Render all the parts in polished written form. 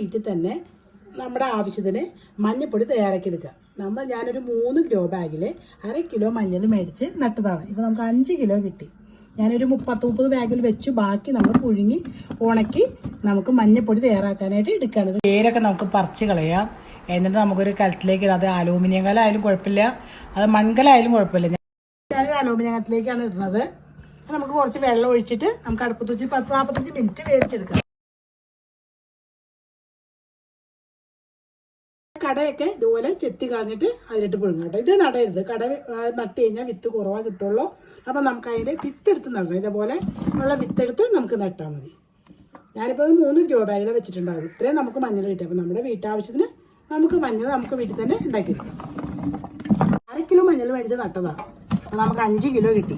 വീട്ടിൽ തന്നെ നമ്മുടെ ആവശ്യത്തിന് മഞ്ഞൾപ്പൊടി തയ്യാറാക്കി എടുക്കുക. ഞാനൊരു 3 ഗ്രോ ബാഗിൽ 1/2 കിലോ മഞ്ഞൾ മേടിച്ച് നട്ടതാണ്. ഇപ്പോൾ നമുക്ക് 5 കിലോ കിട്ടി. ഞാനൊരു 30 ബാഗിൽ വെച്ചു. ബാക്കി നമ്മൾ പുഴുങ്ങി ഉണക്കി നമുക്ക് മഞ്ഞൾപ്പൊടി തയ്യാറാക്കാനായിട്ട് എടുക്കുകയാണ്. വേരൊക്കെ നമുക്ക് പറിച്ച് കളയാം. എന്നിട്ട് നമുക്കൊരു കലത്തിലേക്ക് ഇടാം. അത് അലൂമിനിയം കലമായാലും കുഴപ്പമില്ല, അത് മൺകലായാലും കുഴപ്പമില്ല. ഞാനൊരു അലൂമിനിയം കലത്തിലേക്കാണ് ഇടുന്നത്. നമുക്ക് കുറച്ച് വെള്ളം ഒഴിച്ചിട്ട് നമുക്ക് അടുപ്പത്ത് വെച്ച് 10-45 മിനിറ്റ് വേവിച്ചെടുക്കാം. കടയൊക്കെ ഇതുപോലെ ചെത്തി കളഞ്ഞിട്ട് അതിലിട്ട് പുഴുങ്ങും കേട്ടോ. ഇത് നടരുത്. കട നട്ട് കഴിഞ്ഞാൽ വിത്ത് കുറവാണ് കിട്ടുള്ളൂ. അപ്പം നമുക്ക് അതിൻ്റെ വിത്തെടുത്ത് നടണം. ഇതേപോലെ ഉള്ള വിത്തെടുത്ത് നമുക്ക് നട്ടാൽ മതി. ഞാനിപ്പോൾ 3 ഗ്രോ ബാഗിൽ വെച്ചിട്ടുണ്ടാകും. ഇത്രയും നമുക്ക് മഞ്ഞൾ കിട്ടും. അപ്പം നമ്മുടെ വീട്ടാവശ്യത്തിന് നമുക്ക് മഞ്ഞൾ നമുക്ക് വീട്ടിൽ തന്നെ ഉണ്ടാക്കിയെടുക്കാം. 1/2 കിലോ മഞ്ഞൾ മേടിച്ച് നട്ടതാണ്. അപ്പം നമുക്ക് 5 കിലോ കിട്ടി.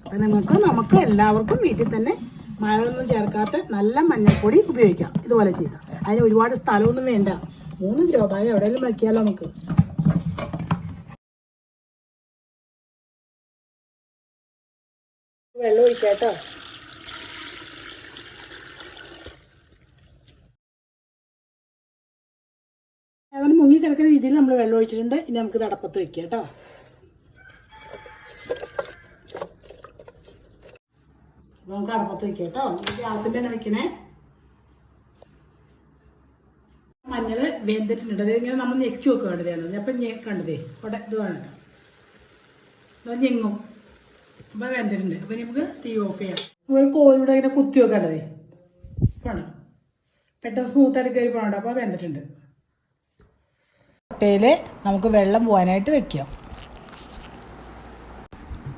അപ്പം നമുക്ക് എല്ലാവർക്കും വീട്ടിൽ തന്നെ മഴയൊന്നും ചേർക്കാത്ത നല്ല മഞ്ഞൾപ്പൊടി ഉപയോഗിക്കാം. ഇതുപോലെ ചെയ്താൽ അതിന് ഒരുപാട് സ്ഥലമൊന്നും വേണ്ട. 3 ഗ്രോ ബാഗ് എവിടെയെങ്കിലും വയ്ക്കാമല്ലോ നമുക്ക്. വെള്ളം ഒഴിക്കാം കേട്ടോ. അങ്ങനെ മുങ്ങി കിടക്കുന്ന രീതിയിൽ നമ്മൾ വെള്ളം ഒഴിച്ചിട്ടുണ്ട്. ഇനി നമുക്ക് അടപ്പത്ത് വെക്കാം കേട്ടോ. നമുക്ക് അടപ്പത്ത് വെക്കാം കേട്ടോ. ഗ്യാസിൻ്റെ തന്നെ വെക്കണേ. മഞ്ഞൾ വെന്തിട്ടുണ്ട്. ഇങ്ങനെ നമ്മൾ ഞെക്കി വെക്കുക വേണ്ടതാണ്. അപ്പം കണ്ടതേ അവിടെ ഇത് വേണ്ട ഞെങ്ങും. അപ്പം വെന്തിട്ടുണ്ട്. അപ്പം നമുക്ക് തീ ഓഫ് ചെയ്യാം. ഒരു കോലിലൂടെ ഇങ്ങനെ കുത്തി വെക്കേണ്ടതേ വേണം. പെട്ടെന്ന് സ്മൂത്തായിട്ട് കയറി പോകണ്ട. അപ്പോൾ വെന്തിട്ടുണ്ട്. മുട്ടയിൽ നമുക്ക് വെള്ളം പോകാനായിട്ട് വെക്കാം.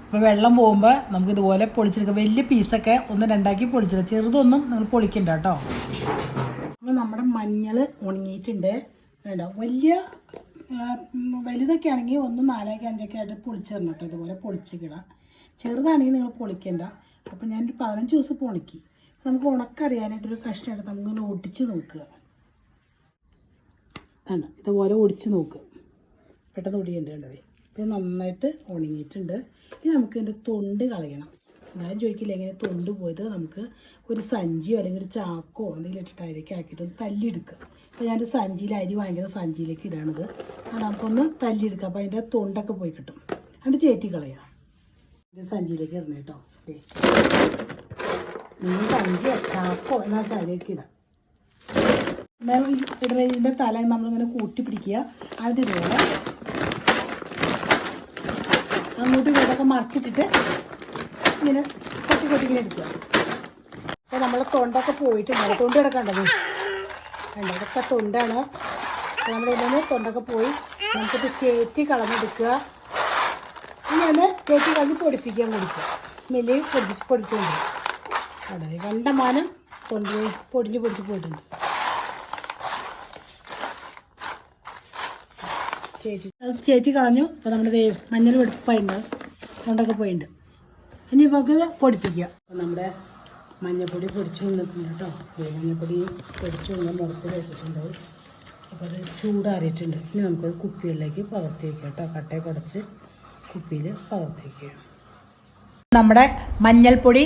അപ്പോൾ വെള്ളം പോകുമ്പോൾ നമുക്ക് ഇതുപോലെ പൊളിച്ചെടുക്കാം. വലിയ പീസൊക്കെ 1-2 പൊളിച്ചെടുക്കാം. ചെറുതൊന്നും നിങ്ങൾ പൊളിക്കണ്ട കേട്ടോ. അപ്പോൾ നമ്മുടെ മഞ്ഞൾ ഉണങ്ങിയിട്ടുണ്ട്. വേണ്ട വലിയ വലുതൊക്കെ ആണെങ്കിൽ 1, 4, 5 ആയിട്ട് പൊളിച്ചിടണം കേട്ടോ. ഇതുപോലെ പൊളിച്ചിടാം. ചെറുതാണെങ്കിൽ നിങ്ങൾ പൊളിക്കണ്ട. അപ്പോൾ ഞാനൊരു 15 ദിവസം ഉണക്കി. നമുക്ക് ഉണക്കറിയാനായിട്ടൊരു കഷ്ണം എടുത്ത് നമുക്കിങ്ങനെ ഒടിച്ച് നോക്കുക. ആണ് ഇതുപോലെ ഒടിച്ച് നോക്കുക. പെട്ടെന്ന് ഒടിയുണ്ട് കണ്ടത്. ഇത് നന്നായിട്ട് ഉണങ്ങിയിട്ടുണ്ട്. ഇനി നമുക്ക് ഇതിൻ്റെ തൊണ്ട് കളയണം. ഞാൻ ചോദിക്കില്ല എങ്ങനെ തൊണ്ട് പോയത്. നമുക്ക് ഒരു സഞ്ചിയോ അല്ലെങ്കിൽ ഒരു ചാക്കോ എന്തെങ്കിലും ഇട്ടിട്ട് അതിലേക്ക് ആക്കിയിട്ട് ഒന്ന് തല്ലിയെടുക്കുക. അപ്പോൾ ഞാനൊരു സഞ്ചിയിൽ അരി വാങ്ങിക്കുന്ന സഞ്ചിയിലേക്ക് ഇടാണത്. അത് നമുക്കൊന്ന് തല്ലിയെടുക്കുക. അപ്പോൾ അതിൻ്റെ തൊണ്ടൊക്കെ പോയി കിട്ടും. അതിൻ്റെ ചേറ്റി കളയാം. ഇത് സഞ്ചിയിലേക്ക് ഇടണം കേട്ടോ. നിങ്ങൾ സഞ്ചിയോ ചാക്കോ എന്നാൽ അതിലേക്ക് ഇടാം. എന്നാലും ഇടുന്നതിൻ്റെ തല നമ്മളിങ്ങനെ കൂട്ടി പിടിക്കുക. അതിലൂടെ അങ്ങോട്ടും ഇങ്ങോട്ടൊക്കെ മറിച്ചിട്ടിട്ട് ഇങ്ങനെ കൊട്ടിങ്ങനെ എടുക്കുക. അപ്പോൾ നമ്മളെ തൊണ്ടൊക്കെ പോയിട്ടുണ്ട്. തൊണ്ട് കിടക്കേണ്ടത് വേണ്ട. ഇതൊക്കെ തൊണ്ടാണ്. അപ്പോൾ നമ്മളിതിൽ നിന്ന് തൊണ്ടൊക്കെ പോയി നമുക്കിത് ചേറ്റി കളഞ്ഞെടുക്കുക. ഇനി ഒന്ന് ചേറ്റി കളഞ്ഞ് പൊടിപ്പിക്കാൻ കൊടുക്കുക. മെല്ലി പൊടിച്ചുകൊണ്ട് അതെ കണ്ടമാനം തൊണ്ട് പൊടിഞ്ഞ് പോയിട്ടുണ്ട്. ചേച്ചി കളഞ്ഞു. അപ്പോൾ നമ്മുടെ മഞ്ഞൾ വെടുപ്പായിട്ടുണ്ട്. തൊണ്ടൊക്കെ പോയിട്ടുണ്ട്. ഇനി നമുക്ക് പൊടിപ്പിക്കുക. അപ്പോൾ നമ്മുടെ മഞ്ഞൾപ്പൊടി പൊടിച്ചു കൊണ്ടിട്ടുണ്ട് കേട്ടോ. മഞ്ഞൾപ്പൊടി പൊടിച്ചു കൊണ്ട് മുഖത്ത് വെച്ചിട്ടുണ്ട്. അപ്പോൾ അത് ചൂടാറിയിട്ടുണ്ട്. ഇനി നമുക്കത് കുപ്പികളിലേക്ക് പകർത്തി വയ്ക്കാം കേട്ടോ. കട്ടയെ കുടച്ച് കുപ്പിയിൽ പകർത്തി വയ്ക്കുക. നമ്മുടെ മഞ്ഞൾപ്പൊടി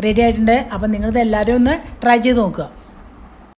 റെഡി ആയിട്ടുണ്ട്. അപ്പം നിങ്ങളിത് എല്ലാവരും ഒന്ന് ട്രൈ ചെയ്ത് നോക്കുക.